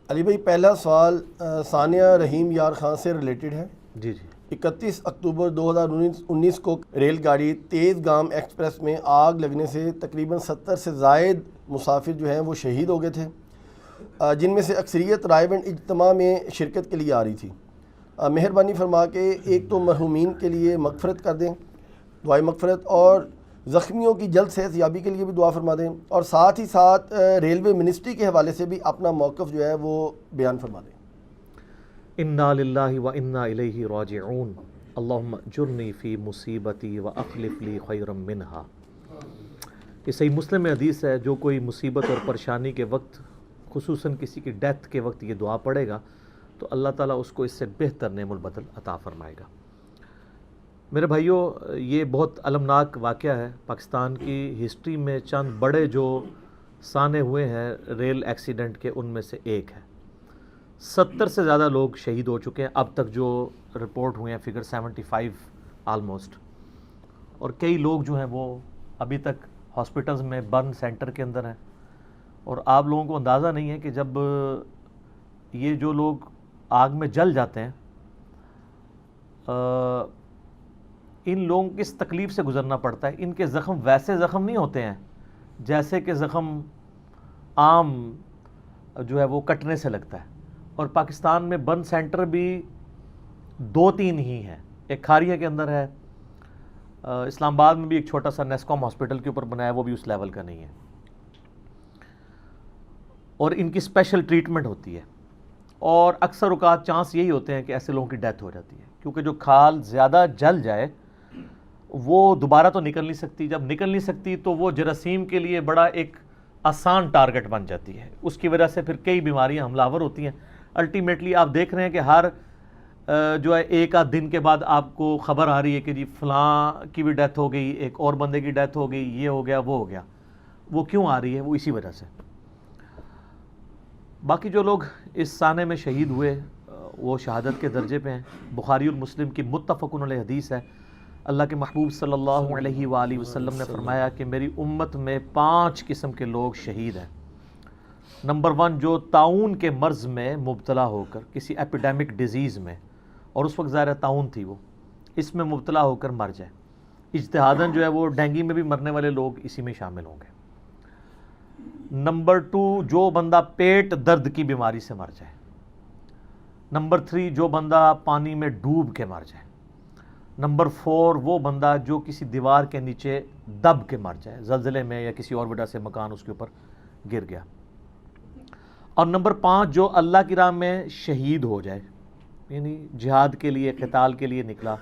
علی بھائی پہلا سوال ثانیہ رحیم یار خان سے ریلیٹڈ ہے۔ جی جی 31 اکتوبر 2019 کو ریل گاڑی تیز گام ایکسپریس میں آگ لگنے سے تقریباً 70 سے زائد مسافر جو ہیں وہ شہید ہو گئے تھے، جن میں سے اکثریت رائے بند اجتماع میں شرکت کے لیے آ رہی تھی۔ مہربانی فرما کے ایک تو مرحومین کے لیے مغفرت کر دیں، دعائے مغفرت، اور زخمیوں کی جلد صحت یابی کے لیے بھی دعا فرما دیں، اور ساتھ ہی ساتھ ریلوے منسٹری کے حوالے سے بھی اپنا موقف جو ہے وہ بیان فرما دیں۔ انا للہ و انا الیہ راجعون اللہم اجرنی فی مصیبتی و اخلف لی خیرا منہا۔ یہ صحیح مسلم میں حدیث ہے، جو کوئی مصیبت اور پریشانی کے وقت، خصوصاً کسی کی ڈیتھ کے وقت یہ دعا پڑھے گا تو اللہ تعالیٰ اس کو اس سے بہتر نعم البدل عطا فرمائے گا۔ میرے بھائیوں، یہ بہت المناک واقعہ ہے۔ پاکستان کی ہسٹری میں چند بڑے جو سانے ہوئے ہیں ریل ایکسیڈنٹ کے، ان میں سے ایک ہے۔ 70 سے زیادہ لوگ شہید ہو چکے ہیں اب تک، جو رپورٹ ہوئے ہیں فگر 75 آلموسٹ، اور کئی لوگ جو ہیں وہ ابھی تک ہاسپٹلز میں برن سینٹر کے اندر ہیں۔ اور آپ لوگوں کو اندازہ نہیں ہے کہ جب یہ جو لوگ آگ میں جل جاتے ہیں، ان لوگوں کو کس تکلیف سے گزرنا پڑتا ہے۔ ان کے زخم ویسے زخم نہیں ہوتے ہیں جیسے کہ زخم عام جو ہے وہ کٹنے سے لگتا ہے۔ اور پاکستان میں برن سینٹر بھی 2-3 ہی ہیں، ایک کھاریہ کے اندر ہے، اسلام آباد میں بھی ایک چھوٹا سا نیسکوم ہاسپٹل کے اوپر بنایا، وہ بھی اس لیول کا نہیں ہے، اور ان کی اسپیشل ٹریٹمنٹ ہوتی ہے۔ اور اکثر اوقات چانس یہی ہوتے ہیں کہ ایسے لوگوں کی ڈیتھ ہو جاتی ہے، کیونکہ جو کھال زیادہ جل جائے وہ دوبارہ تو نکل نہیں سکتی، جب نکل نہیں سکتی تو وہ جراثیم کے لیے بڑا ایک آسان ٹارگٹ بن جاتی ہے، اس کی وجہ سے پھر کئی بیماریاں حملہ آور ہوتی ہیں۔ الٹیمیٹلی آپ دیکھ رہے ہیں کہ ہر جو ہے ایک آدھ دن کے بعد آپ کو خبر آ رہی ہے کہ جی فلاں کی بھی ڈیتھ ہو گئی، ایک اور بندے کی ڈیتھ ہو گئی، یہ ہو گیا وہ ہو گیا۔ وہ کیوں آ رہی ہے؟ وہ اسی وجہ سے۔ باقی جو لوگ اس سانے میں شہید ہوئے وہ شہادت کے درجے پہ ہیں۔ بخاری اور مسلم کی متفق علیہ حدیث ہے، اللہ کے محبوب صلی اللہ علیہ وآلہ وسلم نے فرمایا کہ میری امت میں 5 قسم کے لوگ شہید ہیں۔ نمبر 1، جو طاعون کے مرض میں مبتلا ہو کر، کسی ایپیڈیمک ڈیزیز میں، اور اس وقت ظاہر طاعون تھی، وہ اس میں مبتلا ہو کر مر جائے۔ اجتہاداً جو ہے وہ ڈینگی میں بھی مرنے والے لوگ اسی میں شامل ہوں گے۔ نمبر 2، جو بندہ پیٹ درد کی بیماری سے مر جائے۔ نمبر 3، جو بندہ پانی میں ڈوب کے مر جائے۔ نمبر 4، وہ بندہ جو کسی دیوار کے نیچے دب کے مر جائے، زلزلے میں یا کسی اور وجہ سے مکان اس کے اوپر گر گیا۔ اور نمبر 5، جو اللہ کی راہ میں شہید ہو جائے، یعنی جہاد کے لیے، قتال کے لیے نکلا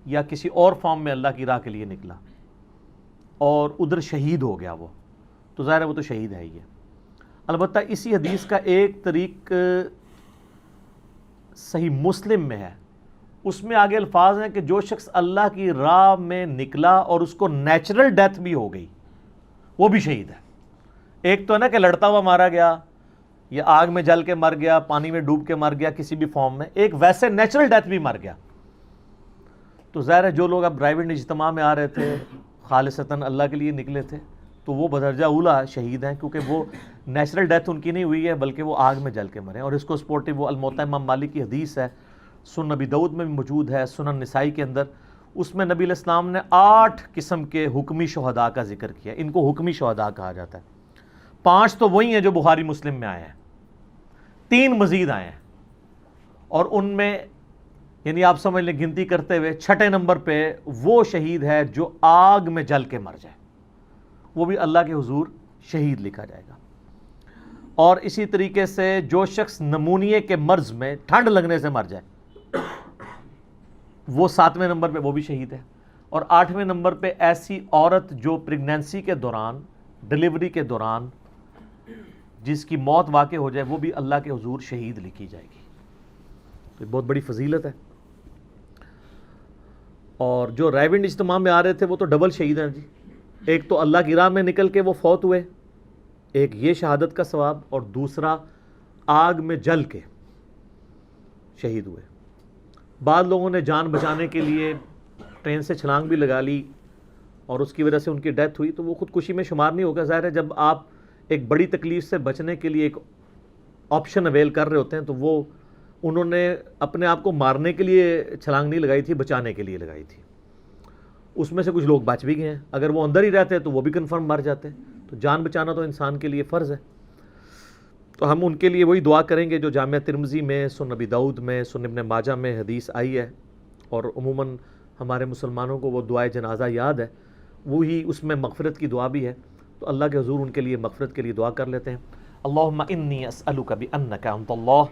یا کسی اور فارم میں اللہ کی راہ کے لیے نکلا اور ادھر شہید ہو گیا، وہ تو ظاہر ہے وہ تو شہید ہے ہی ہے۔ البتہ اسی حدیث کا ایک طریق صحیح مسلم میں ہے، اس میں آگے الفاظ ہیں کہ جو شخص اللہ کی راہ میں نکلا اور اس کو نیچرل ڈیتھ بھی ہو گئی، وہ بھی شہید ہے۔ ایک تو ہے نا کہ لڑتا ہوا مارا گیا، یا آگ میں جل کے مر گیا، پانی میں ڈوب کے مر گیا کسی بھی فارم میں، ایک ویسے نیچرل ڈیتھ بھی مر گیا۔ تو ظاہر ہے جو لوگ اب ڈرائیونگ اجتماع میں آ رہے تھے، خالصتاً اللہ کے لیے نکلے تھے، تو وہ بدرجہ اولا شہید ہیں، کیونکہ وہ نیچرل ڈیتھ ان کی نہیں ہوئی ہے بلکہ وہ آگ میں جل کے مرے۔ اور اس کو سپورٹو وہ الموت امام مالک کی حدیث ہے، سنن نبی داؤد میں بھی موجود ہے، سنن نسائی کے اندر، اس میں نبی علیہ السلام نے 8 قسم کے حکمی شہداء کا ذکر کیا، ان کو حکمی شہداء کہا جاتا ہے۔ 5 تو وہی ہیں جو بخاری مسلم میں آئے ہیں، 3 مزید آئے ہیں، اور ان میں یعنی آپ سمجھ لیں گنتی کرتے ہوئے 6 نمبر پہ وہ شہید ہے جو آگ میں جل کے مر جائے، وہ بھی اللہ کے حضور شہید لکھا جائے گا۔ اور اسی طریقے سے جو شخص نمونیے کے مرض میں ٹھنڈ لگنے سے مر جائے، وہ 7ویں نمبر پہ وہ بھی شہید ہے۔ اور 8ویں نمبر پہ ایسی عورت جو پریگنینسی کے دوران، ڈیلیوری کے دوران جس کی موت واقع ہو جائے، وہ بھی اللہ کے حضور شہید لکھی جائے گی۔ تو بہت بڑی فضیلت ہے۔ اور جو رائیونڈ اجتماع میں آ رہے تھے وہ تو ڈبل شہید ہیں جی، ایک تو اللہ کی راہ میں نکل کے وہ فوت ہوئے، ایک یہ شہادت کا ثواب، اور دوسرا آگ میں جل کے شہید ہوئے۔ بعض لوگوں نے جان بچانے کے لیے ٹرین سے چھلانگ بھی لگا لی اور اس کی وجہ سے ان کی ڈیتھ ہوئی، تو وہ خودکشی میں شمار نہیں ہوگا۔ ظاہر ہے جب آپ ایک بڑی تکلیف سے بچنے کے لیے ایک آپشن اویل کر رہے ہوتے ہیں تو وہ انہوں نے اپنے آپ کو مارنے کے لیے چھلانگ نہیں لگائی تھی، بچانے کے لیے لگائی تھی. اس میں سے کچھ لوگ بچ بھی گئے ہیں. اگر وہ اندر ہی رہتے تو وہ بھی کنفرم مر جاتے. تو جان بچانا تو انسان کے لیے فرض ہے. تو ہم ان کے لیے وہی دعا کریں گے جو جامعہ ترمذی میں، سنن ابی داؤد میں، سنن ابن ماجہ میں حدیث آئی ہے، اور عموماً ہمارے مسلمانوں کو وہ دعائے جنازہ یاد ہے، وہی اس میں مغفرت کی دعا بھی ہے. تو اللہ کے حضور ان کے لیے مغفرت کے لیے دعا کر لیتے ہیں. اللہم انی اسألک بانک انت اللہ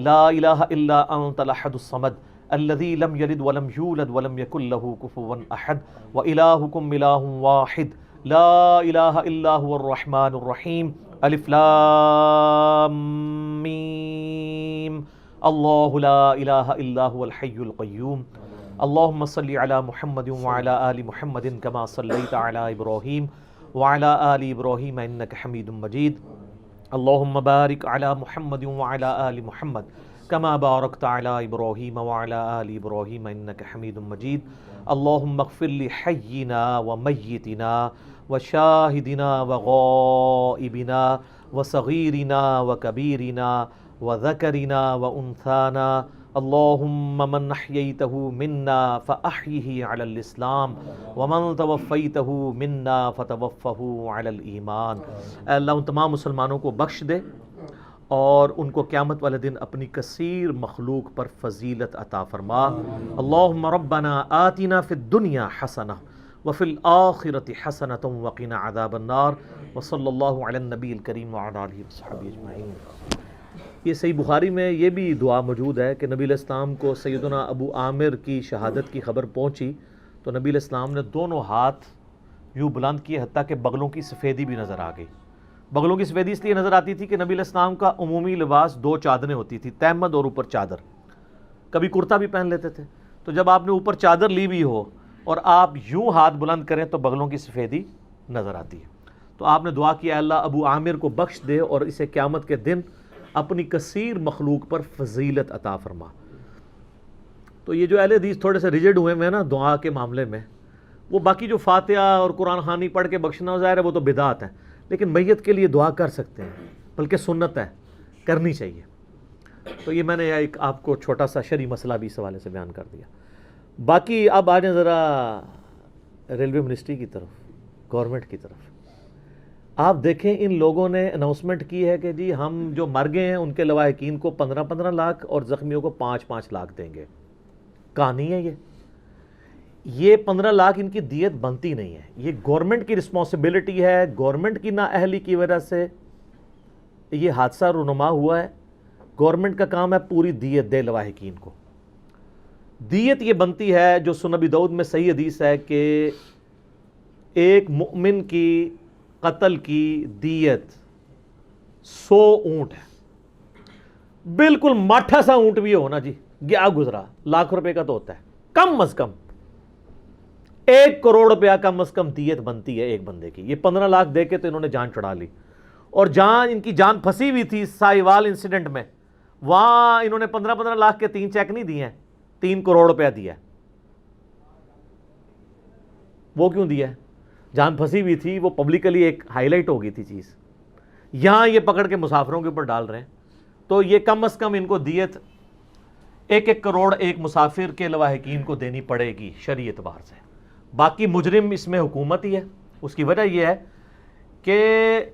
لا الہ الا انت الاحد الصمد الذي لم يلد ولم يولد ولم يكن له كفوا احد والہکم الہ واحد لا الہ الا هو الرحمن الرحیم الف لام میم اللہ لا الہ الا هو الحی القیوم اللہم صلی علی محمد وعلی آل محمد کما صلیت علی ابراہیم وعلی آل ابراہیم انک حمید مجید اللہم بارک علی محمد وعلی آل محمد کما بارکت علی ابراہیم وعلی آل ابراہیم انک حمید مجید اللہم اغفر لحینا ومیتنا وشاہدنا وغائبنا وصغیرنا وکبیرنا وذکرنا وانثانا اللہم من احییتہ منا فاحیہ علی الاسلام ومن توفیتہ منا فتوفہ علی الایمان. اے اللہ ان تمام مسلمانوں کو بخش دے اور ان کو قیامت والے دن اپنی کثیر مخلوق پر فضیلت عطا فرما. اللہم ربنا آتنا فی الدنیا حسنہ وفی الآخرۃ حسنۃ وقنا عذاب النار وصلی اللہ علی النبی الکریم وعلی آلہ وصحبہ اجمعین. یہ صحیح بخاری میں یہ بھی دعا موجود ہے کہ نبی علیہ السلام کو سیدنا ابو عامر کی شہادت کی خبر پہنچی تو نبی علیہ السلام نے دونوں ہاتھ یوں بلند کیے حتیٰ کہ بغلوں کی سفیدی بھی نظر آ گئی. بغلوں کی سفیدی اس لیے نظر آتی تھی کہ نبی علیہ السلام کا عمومی لباس 2 چادریں ہوتی تھی، تہمد اور اوپر چادر. کبھی کرتا بھی پہن لیتے تھے. تو جب آپ نے اوپر چادر لی بھی ہو اور آپ یوں ہاتھ بلند کریں تو بغلوں کی سفیدی نظر آتی ہے. تو آپ نے دعا کی اے اللہ ابو عامر کو بخش دے اور اسے قیامت کے دن اپنی کثیر مخلوق پر فضیلت عطا فرما. تو یہ جو اہل حدیث تھوڑے سے ریجڈ ہوئے ہیں نا دعا کے معاملے میں، وہ باقی جو فاتحہ اور قرآن خوانی پڑھ کے بخشنا ظاہر ہے وہ تو بدعت ہے، لیکن میت کے لیے دعا کر سکتے ہیں، بلکہ سنت ہے، کرنی چاہیے. تو یہ میں نے ایک آپ کو چھوٹا سا شرعی مسئلہ بھی اس حوالے سے بیان کر دیا. باقی اب آ جائیں ذرا ریلوے منسٹری کی طرف، گورنمنٹ کی طرف. آپ دیکھیں ان لوگوں نے اناؤنسمنٹ کی ہے کہ جی ہم جو مر گئے ہیں ان کے لواحقین کو 15-15 لاکھ اور زخمیوں کو 5-5 لاکھ دیں گے. کہانی ہے یہ 15 لاکھ ان کی دیت بنتی نہیں ہے. یہ گورنمنٹ کی رسپانسبلٹی ہے، گورنمنٹ کی نااہلی کی وجہ سے یہ حادثہ رونما ہوا ہے. گورنمنٹ کا کام ہے پوری دیت دے لواحقین کو. دیت یہ بنتی ہے جو سنن ابی داؤد میں صحیح حدیث ہے کہ ایک مؤمن کی قتل کی دیت 100 اونٹ ہے. بالکل ماٹھا سا اونٹ بھی ہو نا جی، گیا گزرا، لاکھ روپے کا تو ہوتا ہے. کم از کم 1 کروڑ روپیہ کم از کم دیت بنتی ہے ایک بندے کی. یہ 15 لاکھ دے کے تو انہوں نے جان چڑھا لی. اور جہاں ان کی جان پھنسی ہوئی تھی سائیوال انسیڈنٹ میں، وہاں انہوں نے 15-15 لاکھ کے 3 چیک نہیں دیے ہیں، 3 کروڑ روپیہ دیا ہے. وہ کیوں دیا ہے؟ جان پھنسی ہوئی تھی، وہ پبلکلی ایک ہائی لائٹ ہو گئی تھی چیز. یہاں یہ پکڑ کے مسافروں کے اوپر ڈال رہے ہیں. تو یہ کم از کم ان کو دیت 1 کروڑ ایک مسافر کے لواحقین کو دینی پڑے گی شرعی اعتبار سے. باقی مجرم اس میں حکومت ہی ہے. اس کی وجہ یہ ہے کہ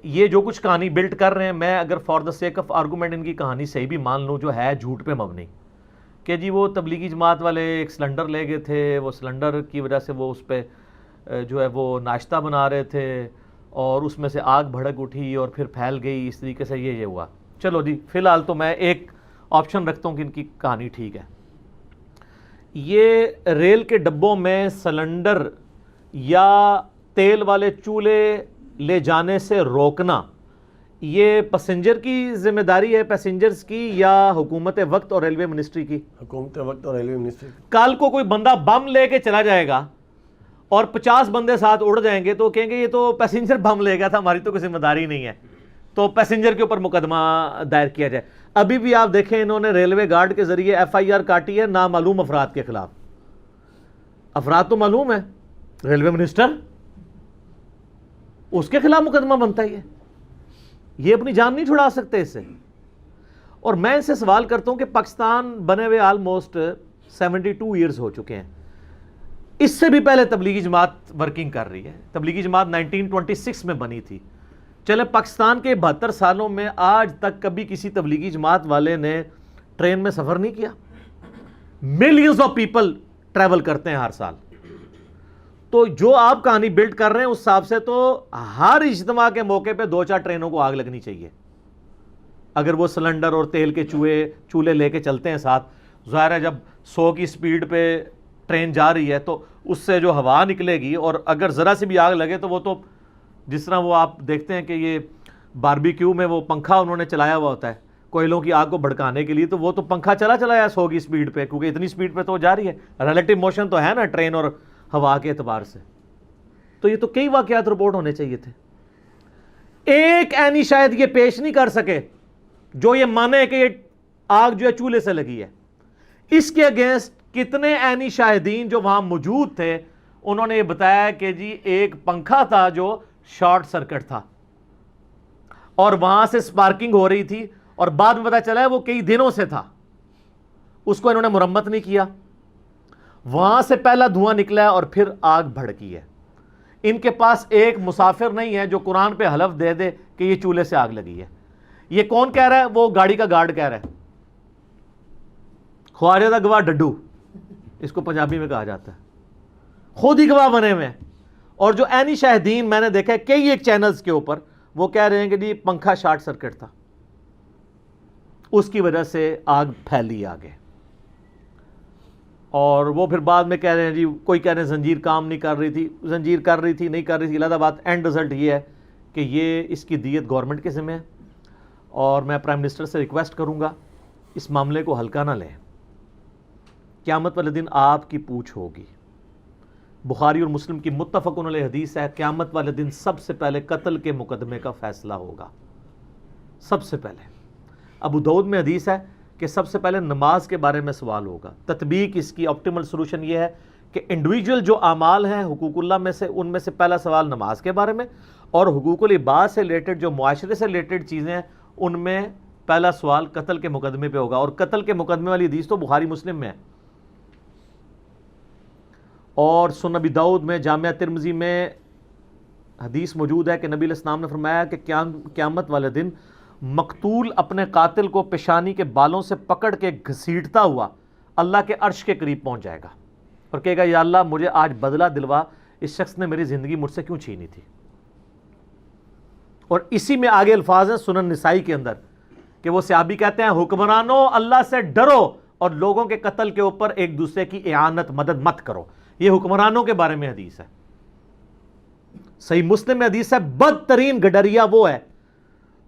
یہ جو کچھ کہانی بلڈ کر رہے ہیں، میں اگر for the sake of argument ان کی کہانی صحیح بھی مان لوں جو ہے جھوٹ پہ مبنی، کہ جی وہ تبلیغی جماعت والے ایک سلنڈر لے گئے تھے، وہ سلنڈر کی وجہ سے وہ اس پہ جو ہے وہ ناشتہ بنا رہے تھے اور اس میں سے آگ بھڑک اٹھی اور پھر پھیل گئی، اس طریقے سے یہ ہوا. چلو جی فی الحال تو میں ایک آپشن رکھتا ہوں کہ ان کی کہانی ٹھیک ہے. یہ ریل کے ڈبوں میں سلنڈر یا تیل والے چولہے لے جانے سے روکنا، یہ پیسنجر کی ذمہ داری ہے، پیسنجرز کی، یا حکومت وقت اور ریلوے منسٹری کی؟ حکومت وقت اور ریلوے منسٹری. کل کو کوئی بندہ بم لے کے چلا جائے گا اور 50 بندے ساتھ اڑ جائیں گے تو کہیں گے یہ تو پیسنجر بم لے گیا تھا، ہماری تو کوئی ذمہ داری نہیں ہے، تو پیسنجر کے اوپر مقدمہ دائر کیا جائے. ابھی بھی آپ دیکھیں انہوں نے ریلوے گارڈ کے ذریعے FIR کاٹی ہے نامعلوم افراد کے خلاف. افراد تو معلوم ہے، ریلوے منسٹر، اس کے خلاف مقدمہ بنتا ہی ہے. یہ اپنی جان نہیں چھڑا سکتے اس سے. اور میں ان سے سوال کرتا ہوں کہ پاکستان بنے ہوئے آلموسٹ 72 ایئرز ہو چکے ہیں. اس سے بھی پہلے تبلیغی جماعت ورکنگ کر رہی ہے. تبلیغی جماعت 1926 میں بنی تھی. چلے پاکستان کے 72 سالوں میں آج تک کبھی کسی تبلیغی جماعت والے نے ٹرین میں سفر نہیں کیا. ملینز آف پیپل ٹریول کرتے ہیں ہر سال. تو جو آپ کہانی بلڈ کر رہے ہیں اس حساب سے تو ہر اجتماع کے موقع پہ 2-4 ٹرینوں کو آگ لگنی چاہیے. اگر وہ سلنڈر اور تیل کے چولہے لے کے چلتے ہیں ساتھ. ظاہر ہے جب 100 کی سپیڈ پہ ٹرین جا رہی ہے تو اس سے جو ہوا نکلے گی اور اگر ذرا سی بھی آگ لگے تو وہ تو جس طرح وہ آپ دیکھتے ہیں کہ یہ باربیکیو میں وہ پنکھا انہوں نے چلایا ہوا ہوتا ہے کوئلوں کی آگ کو بھڑکانے کے لیے, تو وہ تو پنکھا چلا ہے 100 کی سپیڈ پہ, کیونکہ اتنی سپیڈ پہ تو جا رہی ہے. ریلیٹو موشن تو ہے نا ٹرین اور ہوا کے اعتبار سے. تو یہ تو کئی واقعات رپورٹ ہونے چاہیے تھے. ایک اینی شاید یہ پیش نہیں کر سکے جو یہ مانے کہ یہ آگ جو ہے چولہے سے لگی ہے. اس کے اگینسٹ کتنے اینی شاہدین جو وہاں موجود تھے انہوں نے یہ بتایا کہ جی ایک پنکھا تھا جو شارٹ سرکٹ تھا اور وہاں سے سپارکنگ ہو رہی تھی اور بعد میں پتا چلا ہے وہ کئی دنوں سے تھا. اس کو انہوں نے مرمت نہیں کیا. وہاں سے پہلا دھواں نکلا ہے اور پھر آگ بھڑکی ہے. ان کے پاس ایک مسافر نہیں ہے جو قرآن پہ حلف دے دے کہ یہ چولہے سے آگ لگی ہے. یہ کون کہہ رہا ہے؟ وہ گاڑی کا گارڈ کہہ رہا ہے. خواجہ دا گواہ ڈڈو اس کو پنجابی میں کہا جاتا ہے. خود ہی گواہ بنے ہوئے ہیں. اور جو اینی شاہدین میں نے دیکھا ہے کئی ایک چینلز کے اوپر وہ کہہ رہے ہیں کہ جی پنکھا شارٹ سرکٹ تھا, اس کی وجہ سے آگ پھیلی آگے. اور وہ پھر بعد میں کہہ رہے ہیں جی کوئی کہہ رہے ہیں زنجیر کام نہیں کر رہی تھی. زنجیر کر رہی تھی نہیں کر رہی تھی, علیحدہ بات. اینڈ رزلٹ یہ ہے کہ یہ اس کی دیت گورنمنٹ کے ذمہ ہے. اور میں پرائم منسٹر سے ریکویسٹ کروں گا اس معاملے کو ہلکا نہ لیں. قیامت والے دن آپ کی پوچھ ہوگی. بخاری اور مسلم کی متفقن علیہ حدیث ہے قیامت والے دن سب سے پہلے قتل کے مقدمے کا فیصلہ ہوگا. سب سے پہلے. ابو داؤد میں حدیث ہے کہ سب سے پہلے نماز کے بارے میں سوال ہوگا. تطبیق اس کی آپٹیمل سولوشن یہ ہے کہ انڈیویجول جو اعمال ہیں حقوق اللہ میں سے ان میں سے پہلا سوال نماز کے بارے میں, اور حقوق العباد سے ریلیٹڈ جو معاشرے سے ریلیٹڈ چیزیں ہیں ان میں پہلا سوال قتل کے مقدمے پہ ہوگا. اور قتل کے مقدمے والی حدیث تو بخاری مسلم میں ہے. اور سنن ابی داؤد میں جامعہ ترمذی میں حدیث موجود ہے کہ نبی علیہ السلام نے فرمایا کہ قیامت والے دن مقتول اپنے قاتل کو پیشانی کے بالوں سے پکڑ کے گھسیٹتا ہوا اللہ کے عرش کے قریب پہنچ جائے گا اور کہے گا یا اللہ مجھے آج بدلہ دلوا, اس شخص نے میری زندگی مجھ سے کیوں چھینی تھی. اور اسی میں آگے الفاظ ہیں سنن نسائی کے اندر کہ وہ صحابی کہتے ہیں حکمرانوں اللہ سے ڈرو اور لوگوں کے قتل کے اوپر ایک دوسرے کی اعانت مدد مت کرو. یہ حکمرانوں کے بارے میں حدیث ہے. صحیح مسلم میں حدیث ہے بدترین گڈریا وہ ہے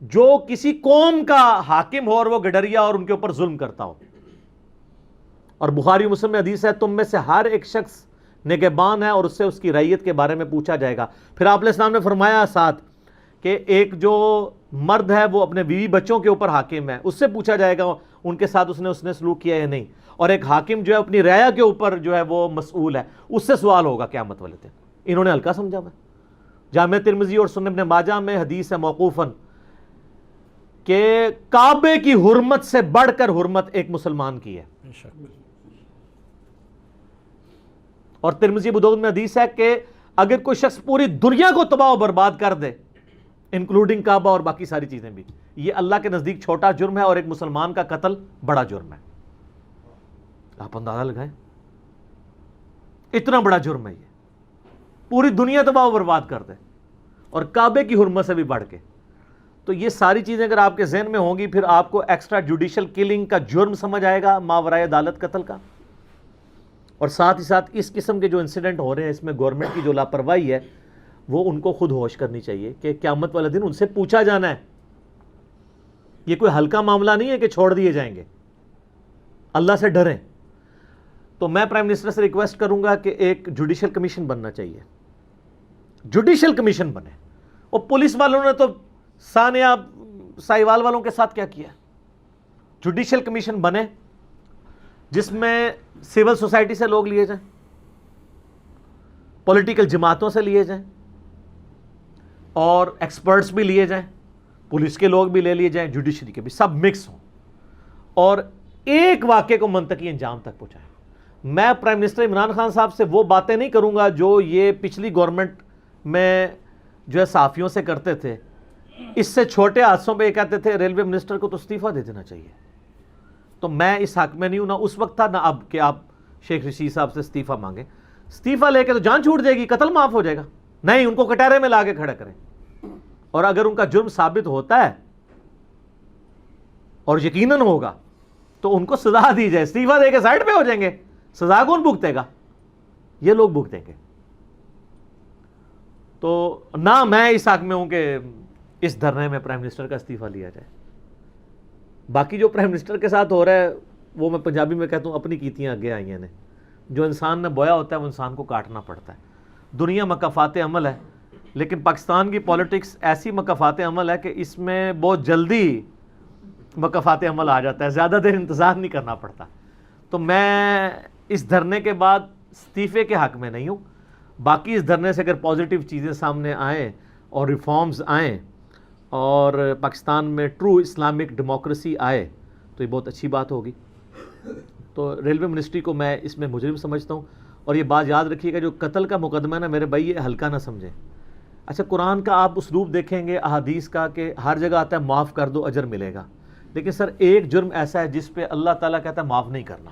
جو کسی قوم کا حاکم ہو اور وہ گڈریا اور ان کے اوپر ظلم کرتا ہو. اور بخاری مسلم میں حدیث ہے تم میں سے ہر ایک شخص نگہبان ہے اور اس سے اس کی رعیت کے بارے میں پوچھا جائے گا. پھر آپ علیہ السلام نے فرمایا ساتھ کہ ایک جو مرد ہے وہ اپنے بیوی بچوں کے اوپر حاکم ہے, اس سے پوچھا جائے گا ان کے ساتھ اس نے سلوک کیا یا نہیں. اور ایک حاکم جو ہے اپنی رعایا کے اوپر جو ہے وہ مسئول ہے, اس سے سوال ہوگا قیامت والے دن. انہوں نے ہلکا سمجھا ہوا. جامع ترمذی اور سنن ابن ماجہ میں حدیث ہے موقوفاً کہ کعبے کی حرمت سے بڑھ کر حرمت ایک مسلمان کی ہے. اور ترمذی ابو داؤد میں حدیث ہے کہ اگر کوئی شخص پوری دنیا کو تباہ و برباد کر دے انکلوڈنگ کعبہ اور باقی ساری چیزیں بھی, یہ اللہ کے نزدیک چھوٹا جرم ہے اور ایک مسلمان کا قتل بڑا جرم ہے. آپ اندازہ لگائیں اتنا بڑا جرم ہے یہ, پوری دنیا تباہ و برباد کر دے اور کعبے کی حرمت سے بھی بڑھ کے. تو یہ ساری چیزیں اگر آپ کے ذہن میں ہوں گی پھر آپ کو ایکسٹرا جوڈیشل کلنگ کا جرم سمجھ آئے گا ماورائے عدالت قتل کا. اور ساتھ ہی ساتھ اس قسم کے جو انسیڈنٹ ہو رہے ہیں اس میں گورنمنٹ کی جو لاپرواہی ہے وہ ان کو خود ہوش کرنی چاہیے کہ قیامت والے دن ان سے پوچھا جانا ہے. یہ کوئی ہلکا معاملہ نہیں ہے کہ چھوڑ دیے جائیں گے. اللہ سے ڈریں. تو میں پرائم منسٹر سے ریکویسٹ کروں گا کہ ایک جوڈیشل کمیشن بننا چاہیے. جوڈیشل کمیشن بنے. اور پولیس والوں نے تو ثانیہ سائیوال والوں کے ساتھ کیا کیا. جوڈیشل کمیشن بنے جس میں سول سوسائٹی سے لوگ لیے جائیں, پولیٹیکل جماعتوں سے لیے جائیں اور ایکسپرٹس بھی لیے جائیں, پولیس کے لوگ بھی لے لیے جائیں, جوڈیشری کے بھی, سب مکس ہوں. اور ایک واقعے کو منطقی انجام تک پہنچائیں. میں پرائم منسٹر عمران خان صاحب سے وہ باتیں نہیں کروں گا جو یہ پچھلی گورنمنٹ میں جو ہے صحافیوں سے کرتے تھے. اس سے چھوٹے حادثوں پہ یہ کہتے تھے ریلوے منسٹر کو تو استعفیٰ دے دینا چاہیے. تو میں اس حق میں نہیں ہوں، نہ اس وقت تھا نہ اب کہ آپ شیخ رشید صاحب سے استعفیٰ مانگیں. استعفیٰ لے کے تو جان چھوٹ جائے گی، قتل معاف ہو جائے گا. نہیں، ان کو کٹہرے میں لا کے کھڑا کریں، اور اگر ان کا جرم ثابت ہوتا ہے اور یقیناً ہوگا تو ان کو سزا دی جائے. استعفیٰ دے کے سائڈ پہ ہو جائیں گے، سزا کون بھگتے گا؟ یہ لوگ بھگتیں گے. تو نہ میں اس حق میں ہوں کہ اس دھرنے میں پرائم منسٹر کا استعفیٰ لیا جائے. باقی جو پرائم منسٹر کے ساتھ ہو رہا ہے وہ میں پنجابی میں کہتا ہوں اپنی کیتیاں آگے آئی ہیں. جو انسان نے بویا ہوتا ہے وہ انسان کو کاٹنا پڑتا ہے. دنیا مکافات عمل ہے، لیکن پاکستان کی پولیٹکس ایسی مکافات عمل ہے کہ اس میں بہت جلدی مکافات عمل آ جاتا ہے، زیادہ دیر انتظار نہیں کرنا پڑتا. تو میں اس دھرنے کے بعد استعفے کے حق میں نہیں ہوں. باقی اس دھرنے سے اگر پازیٹیو چیزیں سامنے آئیں اور ریفارمز آئیں اور پاکستان میں ٹرو اسلامک ڈیموکریسی آئے تو یہ بہت اچھی بات ہوگی. تو ریلوے منسٹری کو میں اس میں مجرم سمجھتا ہوں. اور یہ بات یاد رکھیے گا، جو قتل کا مقدمہ ہے نا میرے بھائی، یہ ہلکا نہ سمجھیں. اچھا، قرآن کا آپ اسلوب دیکھیں گے، احادیث کا، کہ ہر جگہ آتا ہے معاف کر دو اجر ملے گا. لیکن سر ایک جرم ایسا ہے جس پہ اللہ تعالیٰ کہتا ہے معاف نہیں کرنا.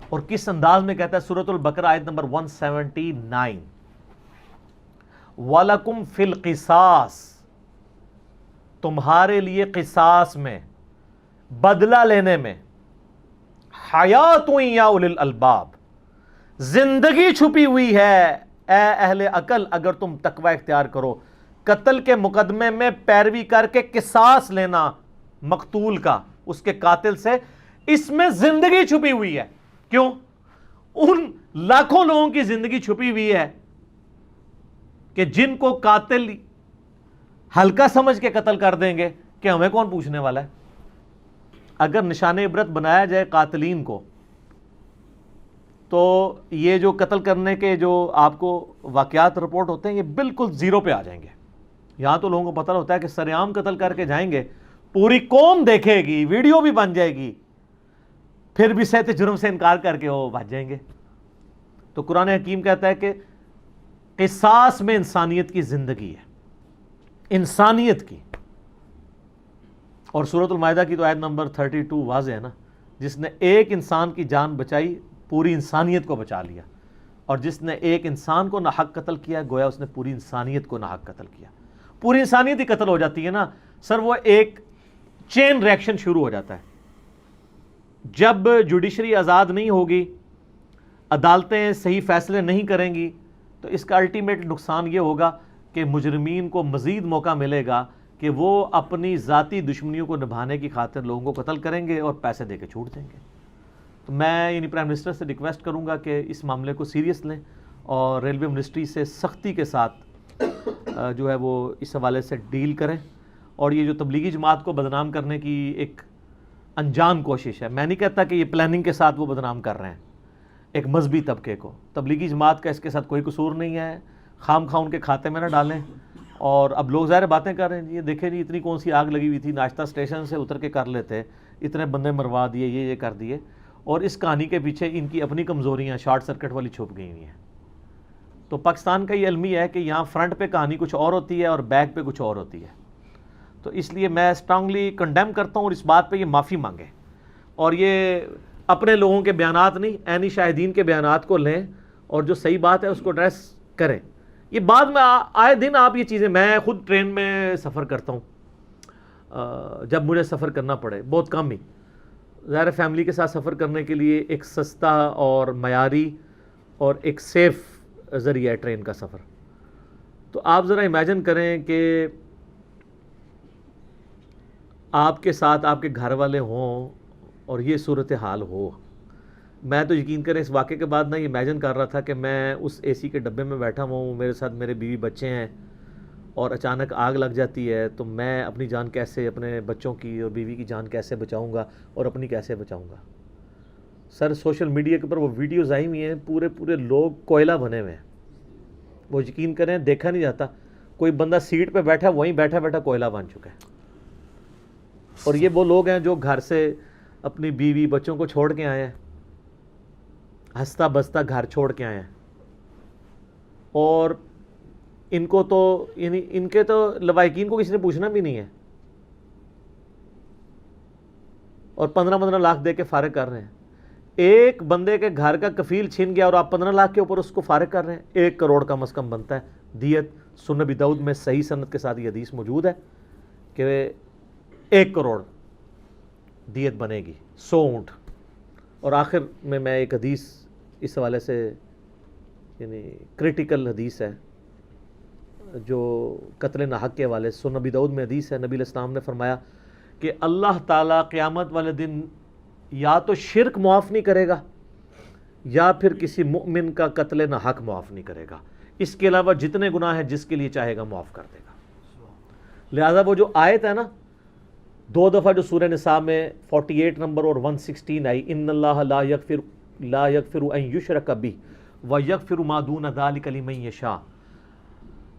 اور کس انداز میں کہتا ہے؟ سورۃ البقرہ آیت نمبر 179، وَلَكُمْ فِي الْقِصَاصِ، تمہارے لیے قصاص میں، بدلہ لینے میں، حیاتٌ یا اولی الالباب، زندگی چھپی ہوئی ہے اے اہل عقل اگر تم تقوی اختیار کرو. قتل کے مقدمے میں پیروی کر کے قصاص لینا مقتول کا، اس کے قاتل سے، اس میں زندگی چھپی ہوئی ہے. کیوں؟ ان لاکھوں لوگوں کی زندگی چھپی ہوئی ہے کہ جن کو قاتل ہلکا سمجھ کے قتل کر دیں گے کہ ہمیں کون پوچھنے والا ہے. اگر نشان عبرت بنایا جائے قاتلین کو تو یہ جو قتل کرنے کے جو آپ کو واقعات رپورٹ ہوتے ہیں یہ بالکل زیرو پہ آ جائیں گے. یہاں تو لوگوں کو پتہ ہوتا ہے کہ سرعام قتل کر کے جائیں گے، پوری قوم دیکھے گی، ویڈیو بھی بن جائے گی، پھر بھی صحت جرم سے انکار کر کے وہ بھاگ جائیں گے. تو قرآن حکیم کہتا ہے کہ قصاص میں انسانیت کی زندگی ہے، انسانیت کی. اور سورۃ المائدہ کی تو آیت نمبر 32 واضح ہے نا، جس نے ایک انسان کی جان بچائی پوری انسانیت کو بچا لیا، اور جس نے ایک انسان کو ناحق قتل کیا گویا اس نے پوری انسانیت کو ناحق قتل کیا. پوری انسانیت ہی قتل ہو جاتی ہے نا سر، وہ ایک چین ریئیکشن شروع ہو جاتا ہے. جب جوڈیشری آزاد نہیں ہوگی، عدالتیں صحیح فیصلے نہیں کریں گی، تو اس کا الٹیمیٹ نقصان یہ ہوگا کہ مجرمین کو مزید موقع ملے گا کہ وہ اپنی ذاتی دشمنیوں کو نبھانے کی خاطر لوگوں کو قتل کریں گے اور پیسے دے کے چھوڑ دیں گے. تو میں یعنی پرائم منسٹر سے ریکویسٹ کروں گا کہ اس معاملے کو سیریس لیں اور ریلوے منسٹری سے سختی کے ساتھ جو ہے وہ اس حوالے سے ڈیل کریں. اور یہ جو تبلیغی جماعت کو بدنام کرنے کی ایک انجان کوشش ہے، میں نہیں کہتا کہ یہ پلاننگ کے ساتھ وہ بدنام کر رہے ہیں ایک مذہبی طبقے کو. تبلیغی جماعت کا اس کے ساتھ کوئی قصور نہیں ہے، خام خواہ ان کے کھاتے میں نہ ڈالیں. اور اب لوگ ظاہر باتیں کر رہے ہیں، یہ دیکھیں جی اتنی کون سی آگ لگی ہوئی تھی، ناشتہ اسٹیشن سے اتر کے کر لیتے، اتنے بندے مروا دیے، یہ کر دیے. اور اس کہانی کے پیچھے ان کی اپنی کمزوریاں شارٹ سرکٹ والی چھپ گئی ہوئی ہیں. تو پاکستان کا یہ المیہ ہے کہ یہاں فرنٹ پہ کہانی کچھ اور ہوتی ہے اور بیک پہ کچھ اور ہوتی ہے. تو اس لیے میں اسٹرانگلی کنڈیم کرتا ہوں اور اس بات پہ یہ معافی مانگے، اور یہ اپنے لوگوں کے بیانات نہیں، عینی شاہدین کے بیانات کو لیں اور جو صحیح بات ہے اس کو ایڈریس کریں. یہ بعد میں آئے دن آپ یہ چیزیں، میں خود ٹرین میں سفر کرتا ہوں جب مجھے سفر کرنا پڑے، بہت کم ہی، ظاہر فیملی کے ساتھ سفر کرنے کے لیے ایک سستا اور معیاری اور ایک سیف ذریعہ ہے ٹرین کا سفر. تو آپ ذرا امیجن کریں کہ آپ کے ساتھ آپ کے گھر والے ہوں اور یہ صورتحال ہو. میں تو یقین کریں اس واقعے کے بعد نہ یہ امیجن کر رہا تھا کہ میں اس اے سی کے ڈبے میں بیٹھا ہوں، میرے ساتھ میرے بیوی بچے ہیں اور اچانک آگ لگ جاتی ہے، تو میں اپنی جان کیسے، اپنے بچوں کی اور بیوی کی جان کیسے بچاؤں گا اور اپنی کیسے بچاؤں گا. سر سوشل میڈیا کے اوپر وہ ویڈیوز آئی ہوئی ہیں، پورے لوگ کوئلہ بنے ہوئے ہیں. وہ یقین کریں دیکھا نہیں جاتا، کوئی بندہ سیٹ پہ بیٹھا وہیں بیٹھا کوئلہ بن چکا ہے. اور یہ وہ لوگ ہیں جو گھر سے اپنی بیوی بچوں کو چھوڑ کے آئے ہیں، ہنستا بستا گھر چھوڑ کے آئے ہیں، اور ان کو تو یعنی ان کے تو لوائقین کو کسی نے پوچھنا بھی نہیں ہے، اور 15 لاکھ دے کے فارغ کر رہے ہیں۔ ایک بندے کے گھر کا کفیل چھن گیا اور آپ 15 لاکھ کے اوپر اس کو فارغ کر رہے ہیں۔ 1 کروڑ کم از کم بنتا ہے دیت۔ سنن ابی داؤد میں صحیح سند کے ساتھ یہ حدیث موجود ہے کہ 1 کروڑ دیت بنے گی، 100 اونٹ۔ اور آخر میں ایک حدیث اس حوالے سے یعنی کریٹیکل حدیث ہے جو قتل ناحق کے حوالے سے، سنن ابی داؤد میں حدیث ہے، نبی علیہ السلام نے فرمایا کہ اللہ تعالیٰ قیامت والے دن یا تو شرک معاف نہیں کرے گا یا پھر کسی مؤمن کا قتل ناحق معاف نہیں کرے گا، اس کے علاوہ جتنے گناہ ہیں جس کے لیے چاہے گا معاف کر دے گا۔ لہذا وہ جو آیت ہے نا 2 دفعہ جو سورہ نساء میں 48 نمبر اور 116 آئی، ان اللہ لا یغفر ان یشرک بہ ویغفر ما دون ذلک لمن یشاء،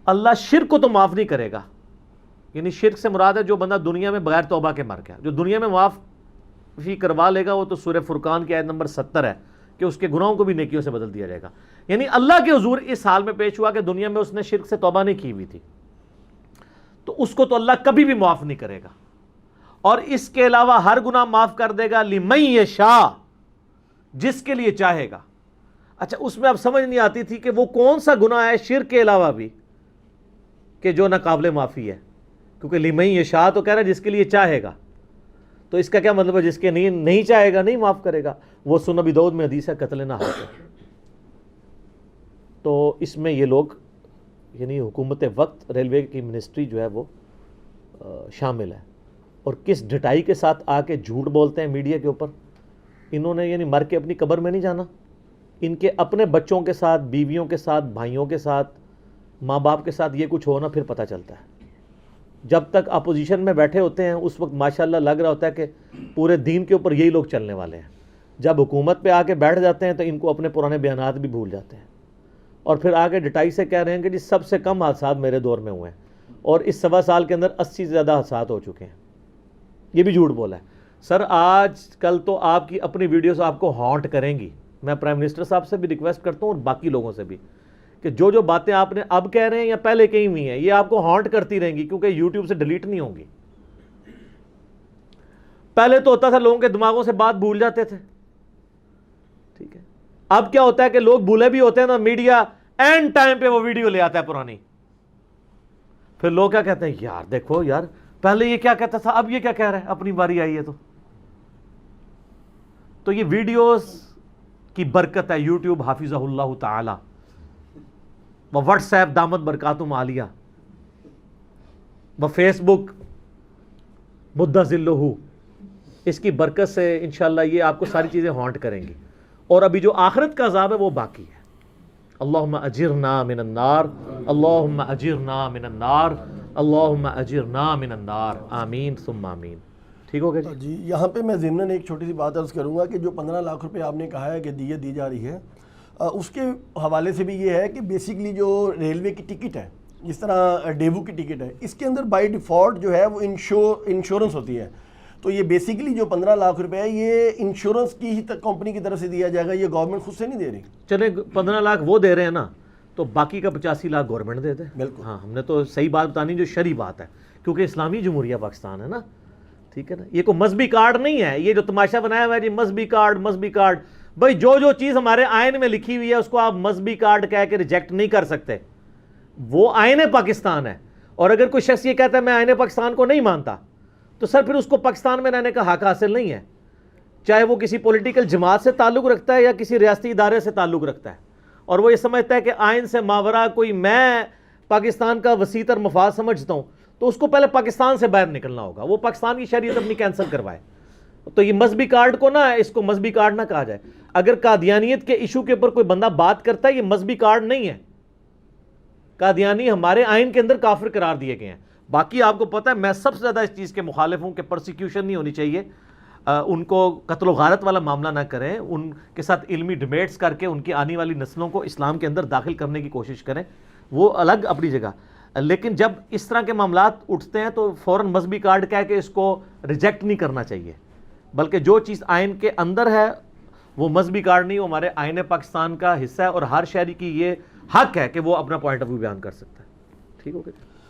اللہ شرک کو تو معاف نہیں کرے گا، یعنی شرک سے مراد ہے جو بندہ دنیا میں بغیر توبہ کے مر گیا، جو دنیا میں معافی کروا لے گا وہ تو سورہ فرقان کی آیت نمبر 70 ہے کہ اس کے گناہوں کو بھی نیکیوں سے بدل دیا جائے گا۔ یعنی اللہ کے حضور اس حال میں پیش ہوا کہ دنیا میں اس نے شرک سے توبہ نہیں کی ہوئی تھی، تو اس کو تو اللہ کبھی بھی معاف نہیں کرے گا، اور اس کے علاوہ ہر گناہ معاف کر دے گا لمن یشاء، جس کے لیے چاہے گا۔ اچھا اس میں اب سمجھ نہیں آتی تھی کہ وہ کون سا گناہ ہے شرک کے علاوہ بھی کہ جو ناقابل معافی ہے، کیونکہ لمن یشاء تو کہہ رہا ہے جس کے لیے چاہے گا، تو اس کا کیا مطلب ہے جس کے نہیں چاہے گا نہیں معاف کرے گا؟ وہ سنن ابی داؤد میں حدیث ہے قتل ناحق ہے۔ تو اس میں یہ لوگ یعنی حکومت وقت ریلوے کی منسٹری جو ہے وہ شامل ہے، اور کس ڈٹائی کے ساتھ آ کے جھوٹ بولتے ہیں میڈیا کے اوپر۔ انہوں نے یعنی مر کے اپنی قبر میں نہیں جانا، ان کے اپنے بچوں کے ساتھ، بیویوں کے ساتھ، بھائیوں کے ساتھ، ماں باپ کے ساتھ یہ کچھ ہونا پھر پتہ چلتا ہے۔ جب تک اپوزیشن میں بیٹھے ہوتے ہیں اس وقت ماشاءاللہ لگ رہا ہوتا ہے کہ پورے دین کے اوپر یہی لوگ چلنے والے ہیں، جب حکومت پہ آ کے بیٹھ جاتے ہیں تو ان کو اپنے پرانے بیانات بھی بھول جاتے ہیں، اور پھر آگے ڈٹائی سے کہہ رہے ہیں کہ جی سب سے کم حادثات میرے دور میں ہوئے ہیں، اور اس 1.25 سال کے اندر 80 سے زیادہ حادثات ہو چکے ہیں۔ یہ بھی جھوٹ بولا ہے۔ سر آج کل تو آپ کی اپنی ویڈیوز آپ کو ہانٹ کریں گی، میں پرائم منسٹر صاحب سے بھی ریکویسٹ کرتا ہوں اور باقی لوگوں سے بھی کہ جو باتیں آپ نے اب کہہ رہے ہیں یا پہلے کہی ہوئی ہیں یہ آپ کو ہانٹ کرتی رہیں گی، کیونکہ یوٹیوب سے ڈیلیٹ نہیں ہوں گی۔ پہلے تو ہوتا تھا لوگوں کے دماغوں سے بات بھول جاتے تھے، ٹھیک ہے، اب کیا ہوتا ہے کہ لوگ بھولے بھی ہوتے ہیں نا، میڈیا اینڈ ٹائم پہ وہ ویڈیو لے آتا ہے پرانی، پھر لوگ کیا کہتے ہیں یار دیکھو یار پہلے یہ کیا کہتا تھا اب یہ کیا کہہ رہا ہے، اپنی باری آئی ہے تو یہ ویڈیوز کی برکت ہے، یوٹیوب حافظہ اللہ تعالی، وہ واٹس ایپ دامت برکاتہم عالیہ، وہ فیس بک مدّ ذلہ، اس کی برکت سے انشاءاللہ یہ آپ کو ساری چیزیں ہانٹ کریں گی، اور ابھی جو آخرت کا عذاب ہے وہ باقی ہے۔ اللہم اجرنا من النار، اللہم اجرنا من النار، اللہم اجرنا من النار، آمین ثم آمین۔ ٹھیک ہو گیا جی؟ یہاں پہ میں ضمناً ایک چھوٹی سی بات عرض کروں گا کہ جو 15 لاکھ روپے آپ نے کہا ہے کہ دیت دی جا رہی ہے، اس کے حوالے سے بھی یہ ہے کہ بیسیکلی جو ریلوے کی ٹکٹ ہے، جس طرح ڈیوو کی ٹکٹ ہے، اس کے اندر بائی ڈیفالٹ جو ہے وہ انشورنس ہوتی ہے، تو یہ بیسیکلی جو 15 لاکھ روپے ہے یہ انشورنس کی ہی کمپنی کی طرف سے دیا جائے گا، یہ گورنمنٹ خود سے نہیں دے رہی۔ چلے 15 لاکھ وہ دے رہے ہیں نا، تو باقی کا 85 لاکھ گورنمنٹ دے دے۔ بالکل ہاں، ہم نے تو صحیح بات بتانی جو شرعی بات ہے، کیونکہ اسلامی جمہوریہ پاکستان ہے نا، ٹھیک ہے نا، یہ کوئی مذہبی کارڈ نہیں ہے، یہ جو تماشا بنایا ہوا ہے جی مذہبی کارڈ، بھائی جو چیز ہمارے آئین میں لکھی ہوئی ہے اس کو آپ مذہبی کارڈ کہہ کے ریجیکٹ نہیں کر سکتے، وہ آئین پاکستان ہے، اور اگر کوئی شخص یہ کہتا ہے میں آئین پاکستان کو نہیں مانتا تو سر پھر اس کو پاکستان میں رہنے کا حق حاصل نہیں ہے، چاہے وہ کسی پولیٹیکل جماعت سے تعلق رکھتا ہے یا کسی ریاستی ادارے سے تعلق رکھتا ہے، اور وہ یہ سمجھتا ہے کہ آئین سے ماورا کوئی میں پاکستان کا وسیع تر مفاد سمجھتا ہوں، تو اس کو پہلے پاکستان سے باہر نکلنا ہوگا، وہ پاکستان کی شریعت اپنی کینسل کروائے۔ تو یہ مذہبی کارڈ کو نا، اس کو مذہبی کارڈ نہ کہا جائے۔ اگر قادیانیت کے ایشو کے اوپر کوئی بندہ بات کرتا ہے، یہ مذہبی کارڈ نہیں ہے، قادیانی ہمارے آئین کے اندر کافر قرار دیے گئے ہیں۔ باقی آپ کو پتہ ہے میں سب سے زیادہ اس چیز کے مخالف ہوں کہ پرسیکیوشن نہیں ہونی چاہیے، ان کو قتل و غارت والا معاملہ نہ کریں، ان کے ساتھ علمی ڈیبیٹس کر کے ان کی آنے والی نسلوں کو اسلام کے اندر داخل کرنے کی کوشش کریں، وہ الگ اپنی جگہ۔ لیکن جب اس طرح کے معاملات اٹھتے ہیں تو فوراً مذہبی کارڈ کہہ کے اس کو ریجیکٹ نہیں کرنا چاہیے، بلکہ جو چیز آئین کے اندر ہے وہ مذہبی کارڈ نہیں، وہ ہمارے آئین پاکستان کا حصہ ہے، اور ہر شہری کی یہ حق ہے کہ وہ اپنا پوائنٹ آف ویو بیان کر سکتا ہے. ٹھیک ہو گیا.